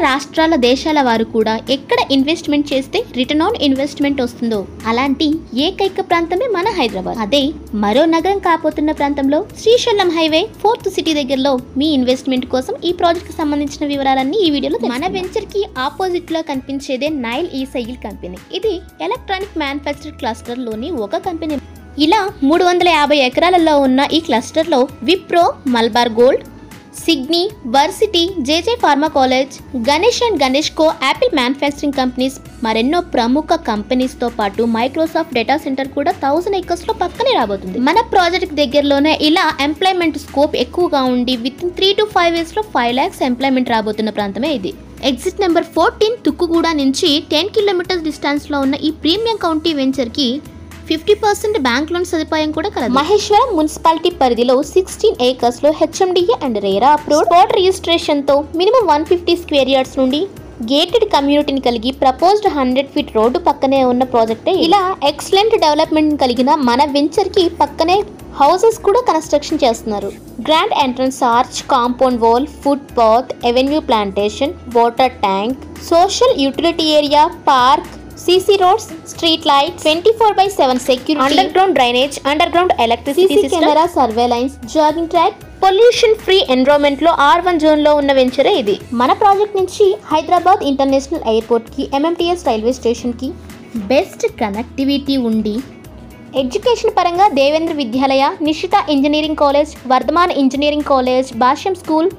రాష్ట్రాల దేశాల వారు కూడా ఎక్కడ ఇన్వెస్ట్మెంట్ చేస్తే రిటర్న్ ఆన్ ఇన్వెస్ట్మెంట్ వస్తుందో అలాంటి ఏకైక ప్రాంతమే మన హైదరాబాద్. అదే మరో నగరం కాబోతున్న ప్రాంతంలో శ్రీశైలం హైవే 4th సిటీ దగ్గరలో మీ ఇన్వెస్ట్మెంట్ కోసం ఈ ప్రాజెక్ట్ కి సంబంధించిన వివరాలన్నీ ఈ వీడియోలో మన వెంచర్ కి ఆపోజిట్ లో కనిపించేదే నైల్ ఈ-సైకిల్ కంపెనీ. ఇది ఎలక్ట్రానిక్ మ్యానుఫ్యాక్చర్ క్లస్టర్ లోని ఒక కంపెనీ. ఇలా 350 ఎకరాలలో ఉన్న ఈ క్లస్టర్ లో విప్రో, మల్బార్ గోల్డ్, సిగ్నీ, వర్సిటీ, JJ pharma college, Ganesh and Ganesh co, Apple manufacturing companies, మరెన్నో ప్రముఖ కంపెనీస్ తో పాటు మైక్రోసాఫ్ట్ డేటా సెంటర్ కూడా 1000 acres లో పక్కనే రాబోతుంది. మన ప్రాజెక్ట్ దగ్గరలోనే ఇలా ఎంప్లాయ్మెంట్ స్కోప్ ఎక్కువగా ఉండి విత్ ఇన్ 3 to 5 years లో 5 lakhs ఎంప్లాయ్మెంట్ రాబోతున్న ప్రాంతమే ఇది. ఎగ్జిట్ నెంబర్ 14 తుక్కుగూడ నుంచి 10 kilometers డిస్టెన్స్ లో ఉన్న ఈ ప్రీమియం కౌంటీ వెంచర్ కి 50% బ్యాంక్ లోన్ సదుపాయం కూడా కలదు. మహేశ్వరం మున్సిపాలిటీ పరిధిలో 16 acres లో HMDA and RERA approved spot registration తో మినిమం 150 square yards నుండి గేటెడ్ కమ్యూనిటీని కలిగి ప్రపోజ్డ్ 100 feet రోడ్డు పక్కనే ఉన్న ప్రాజెక్టే. ఇలా ఎక్సలెంట్ డెవలప్మెంట్ కలిగిన మన వెంచర్ కి పక్కనే హౌసెస్ కూడా కన్స్ట్రక్షన్ చేస్తున్నారు. Grand entrance arch, compound wall, foot path, avenue plantation, water tank, social utility area, park, CC roads, street lights, 24/7 security, underground drainage, underground electricity system, camera surveillance, jogging track, pollution free environment లో R1 zone లో ఉన్న వెంచరే ఇది. మన project నుంచి Hyderabad international airport కి, MMTS railway station కి best connectivity ఉండి education పరంగా Devendra Vidyalaya, Nishitha engineering college, Vardhaman engineering college, Bhashyam school,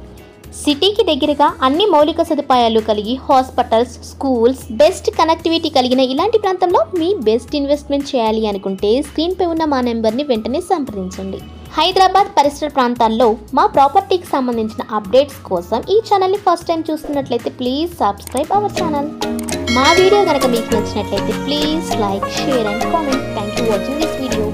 సిటీకి దగ్గరగా అన్ని మౌలిక సదుపాయాలు కలిగి హాస్పిటల్స్, స్కూల్స్, బెస్ట్ కనెక్టివిటీ కలిగిన ఇలాంటి ప్రాంతంలో మీ బెస్ట్ ఇన్వెస్ట్మెంట్ చేయాలి అనుకుంటే స్క్రీన్ పై ఉన్న మా నెంబర్ని వెంటనే సంప్రదించండి. హైదరాబాద్ పరిసర ప్రాంతాల్లో మా ప్రాపర్టీకి సంబంధించిన అప్డేట్స్ కోసం ఈ ఛానల్ని ఫస్ట్ టైం చూస్తున్నట్లయితే ప్లీజ్ సబ్స్క్రైబ్ అవర్ ఛానల్. మా వీడియో కనుక మీకు నచ్చినట్లయితే please like, share and comment. Thank you watching this video.